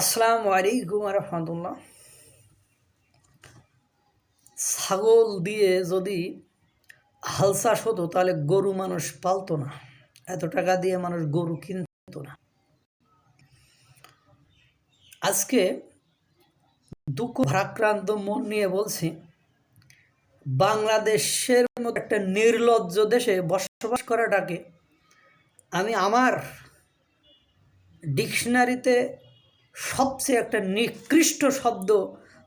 আসসালামু আলাইকুম রহমতুল্লাহ। ছাগল দিয়ে যদি হাল চাষ হতো তাহলে গরু মানুষ পালতো না, এত টাকা দিয়ে মানুষ গরু কিনতো না। আজকে দুঃখ ভারাক্রান্ত মন নিয়ে বলছি, বাংলাদেশের মতো একটা নির্লজ্জ দেশে বসবাস করাটাকে আমি আমার ডিকশনারিতে সবচেয়ে একটা নিকৃষ্ট শব্দ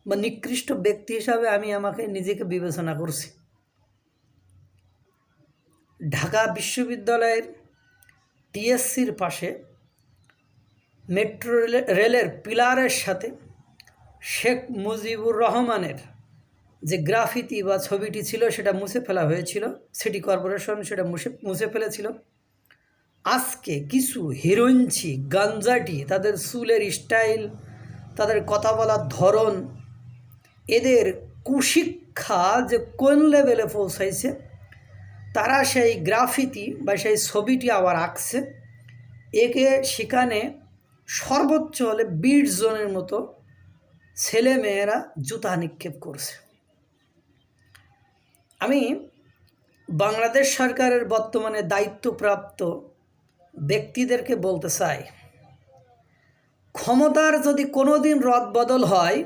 বা নিকৃষ্ট ব্যক্তি হিসাবে আমি আমাকে নিজেকে বিবেচনা করছি। ঢাকা বিশ্ববিদ্যালয়ের টিএসসির পাশে মেট্রো রেলের পিলারের সাথে শেখ মুজিবুর রহমানের যে গ্রাফিতি বা ছবিটি ছিল সেটা মুছে ফেলা হয়েছিল, সিটি কর্পোরেশন সেটা মুছে ফেলেছিল। আজকে কিছু হিরোইনছি গাঞ্জাটি, তাদের চুলের স্টাইল, তাদের কথা বলার ধরন, এদের কুশিক্ষা যে কোন লেভেলে পৌঁছাইছে, তারা সেই গ্রাফিতি বা সেই ছবিটি আবার আঁকছে। একে সেখানে সর্বোচ্চ হলে 20 জনের মতো ছেলে মেয়েরা জুতা নিক্ষেপ করছে। আমি বাংলাদেশ সরকারের বর্তমানে দায়িত্বপ্রাপ্ত ব্যক্তিদেরকে বলতে চাই, ক্ষমতার যদি কোনো দিন রদবদল হয়,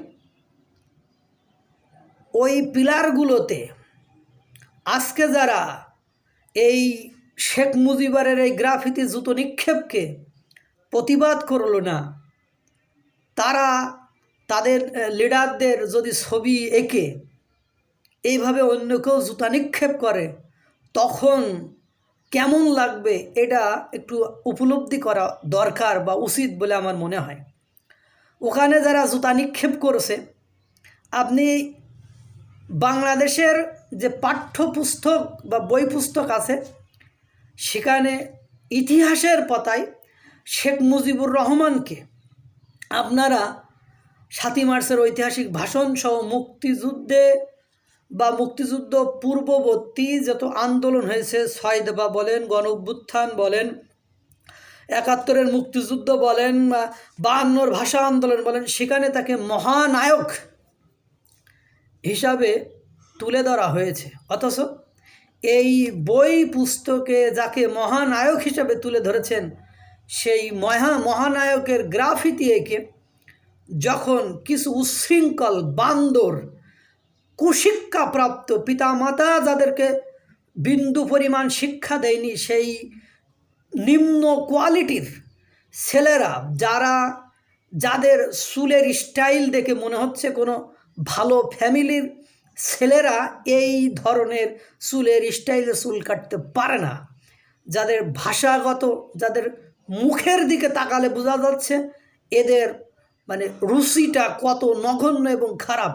ওই পিলারগুলোতে আজকে যারা এই শেখ মুজিবের এই গ্রাফিতি জুতো নিক্ষেপকে প্রতিবাদ করল না, তারা তাদের লিডারদের যদি ছবি এঁকে এইভাবে অন্য কেউ জুতা নিক্ষেপ করে, তখন কেমন লাগবে এটা একটু উপলব্ধি করা দরকার বা উচিত বলে আমার মনে হয়। ওখানে যারা জুতা নিক্ষেপ করেছে, আপনি বাংলাদেশের যে পাঠ্যপুস্তক বা বই পুস্তক আছে, সেখানে ইতিহাসের পাতায় শেখ মুজিবুর রহমানকে আপনারা 7ই মার্চের ঐতিহাসিক ভাষণ সহ মুক্তিযুদ্ধে বা মুক্তিযুদ্ধ পূর্ববর্তী যত আন্দোলন হয়েছে, 6 দফা বলেন, গণ অভ্যুত্থান বলেন, 71-এর মুক্তিযুদ্ধ বলেন, 52-র ভাষা আন্দোলন বলেন, সেখানে তাকে মহানায়ক হিসাবে তুলে ধরা হয়েছে। অথচ এই বই পুস্তকে যাকে মহানায়ক হিসাবে তুলে ধরেছেন, সেই মহানায়কের গ্রাফিতি এঁকে যখন কিছু উচ্ছৃঙ্খল বান্দর, কুশিক্ষাপ্রাপ্ত পিতামাতা যাদেরকে বিন্দু পরিমাণ শিক্ষা দেয়নি, সেই নিম্ন কোয়ালিটির ছেলেরা, যাদের চুলের স্টাইল দেখে মনে হচ্ছে কোনো ভালো ফ্যামিলির ছেলেরা এই ধরনের চুলের স্টাইলে চুল কাটতে পারে না, যাদের ভাষাগত, যাদের মুখের দিকে তাকালে বোঝা যাচ্ছে এদের মানে রুচিটা কত নগণ্য এবং খারাপ,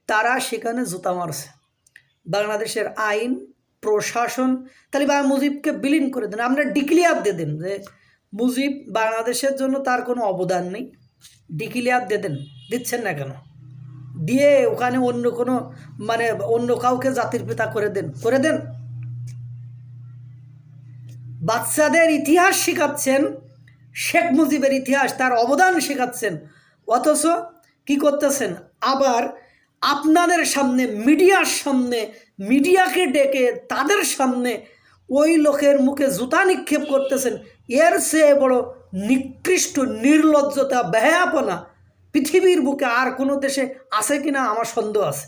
তারা সেখানে জুতা মারছে। বাংলাদেশের আইন প্রশাসন তাহলে বা মুজিবকে বিলীন করে দেন, আপনারা ডিক্লিয়ার দিয়ে দেন যে মুজিব বাংলাদেশের জন্য তার কোনো অবদান নেই, ডিক্লিয়ার দিয়ে দেন। দিচ্ছেন না কেন? দিয়ে ওখানে অন্য কোনো অন্য কাউকে জাতির পিতা করে দেন। বাচ্চাদের ইতিহাস শেখাচ্ছেন, শেখ মুজিবের ইতিহাস, তার অবদান শেখাচ্ছেন, অথচ কি করতেছেন, আবার আপনাদের সামনে, মিডিয়ার সামনে, মিডিয়াকে ডেকে তাদের সামনে ওই লোকের মুখে জুতা নিক্ষেপ করতেছেন। এর চেয়ে বড় নিকৃষ্ট, নির্লজ্জতা, বেহায়াপনা পৃথিবীর বুকে আর কোনো দেশে আছে কিনা আমার সন্দেহ আছে।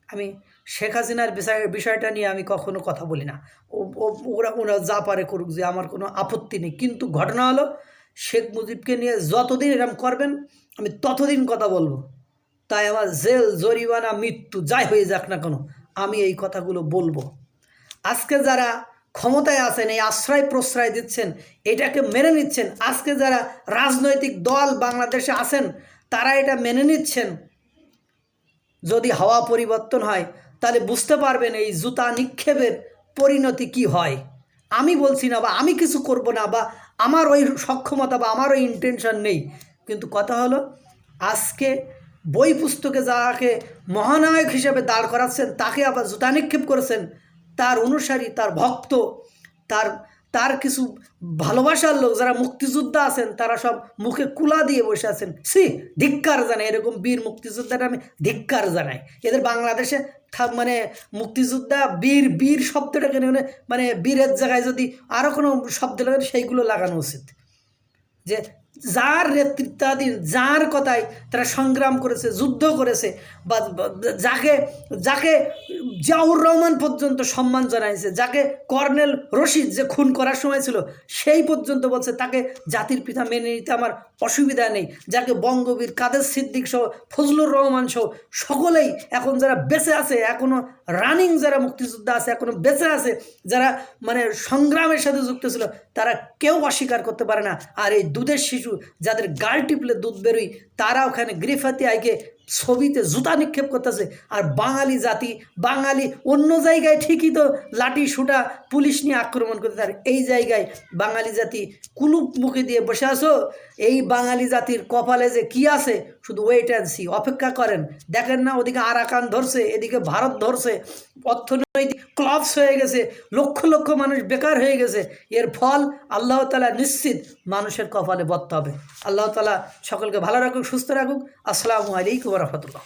আমি শেখ হাসিনার বিষয়টা নিয়ে আমি কখনো কথা বলি না, ওরা যা পারে করুক, যে আমার কোনো আপত্তি নেই। কিন্তু ঘটনা হলো, শেখ মুজিবকে নিয়ে যতদিন এরম করবেন আমি ততদিন কথা বলবো। তাই আমার জেল, জরিমানা, মৃত্যু যাই হয়ে যাক না কেন, আমি এই কথাগুলো বলবো। আজকে যারা ক্ষমতায় আছেন, এই আশ্রয় প্রশ্রয় দিচ্ছেন, এটাকে মেনে নিচ্ছেন, আজকে যারা রাজনৈতিক দল বাংলাদেশে আছেন তারা এটা মেনে নিচ্ছেন, যদি হাওয়া পরিবর্তন হয় তাহলে বুঝতে পারবেন এই জুতা নিক্ষেপের পরিণতি কি হয়। আমি বলছি না বা আমি কিছু করব না বা আমার ওই সক্ষমতা বা আমার ওই ইন্টেনশন নেই, কিন্তু কথা হলো আজকে বই পুস্তকে যাকে মহানায়ক হিসেবে দাঁড় করাচ্ছেন, তাকে আবার জুতা নিক্ষেপ করেছেন, তার অনুসারী, তার ভক্ত, তার কিছু ভালোবাসার লোক যারা মুক্তিযোদ্ধা আছেন তারা সব মুখে কুলা দিয়ে বসে আছেন। ধিক্কার জানাই, এরকম বীর মুক্তিযোদ্ধাটা আমি ধিক্কার জানাই। এদের বাংলাদেশে মানে মুক্তিযোদ্ধা বীর বীর শব্দটাকে মানে বীরের জায়গায় যদি আরও কোনো শব্দ লাগান সেইগুলো লাগানো উচিত। যে যার নেতৃত্বাধীন, যার কথায় তারা সংগ্রাম করেছে, যুদ্ধ করেছে, বা যাকে যাকে জিয়াউর রহমান পর্যন্ত সম্মান জানাইছে, যাকে কর্নেল রশিদ যে খুন করার সময় ছিল সেই পর্যন্ত বলছে তাকে জাতির পিতা মেনে নিতে আমার অসুবিধা নেই, যাকে বঙ্গবীর কাদের সিদ্দিক সহ ফজলুর রহমান সহ সকলেই এখন যারা বেঁচে আছে, এখনও রানিং যারা মুক্তিযোদ্ধা আছে, এখনও বেঁচে আছে, যারা মানে সংগ্রামের সাথে যুক্ত ছিল, তারা কেউ অস্বীকার করতে পারে না। আর এই দুধের শিশু যাদের গাল টিপলে দুধ বেরোয়, তারা ওখানে গ্রেফাতি আইকে ছবিতে জুতা নিক্ষেপ করতেছে। আর বাঙালি জাতি, বাঙালি অন্য জায়গায় ঠিকই তো লাঠি সুটা পুলিশ নিয়ে আক্রমণ করতে, আর এই জায়গায় বাঙালি জাতি কুলুপ মুখে দিয়ে বসে আছো। এই বাঙালি জাতির কপালে যে কি আছে, শুধু ওয়েট অ্যান্ড সি, অপেক্ষা করেন। দেখেন না ওদিকে আরাকান ধরছে, এদিকে ভারত ধরছে, অর্থনৈতিক ক্লাবস হয়ে গেছে, লক্ষ লক্ষ মানুষ বেকার হয়ে গেছে। এর ফল আল্লাহ তাআলা নিশ্চিত মানুষের কপালে বর্তে হবে। আল্লাহ তাআলা সকলকে ভালো রাখুক, সুস্থ রাখুক। আসসালামু আলাইকুম ওয়া রাহমাতুল্লাহ।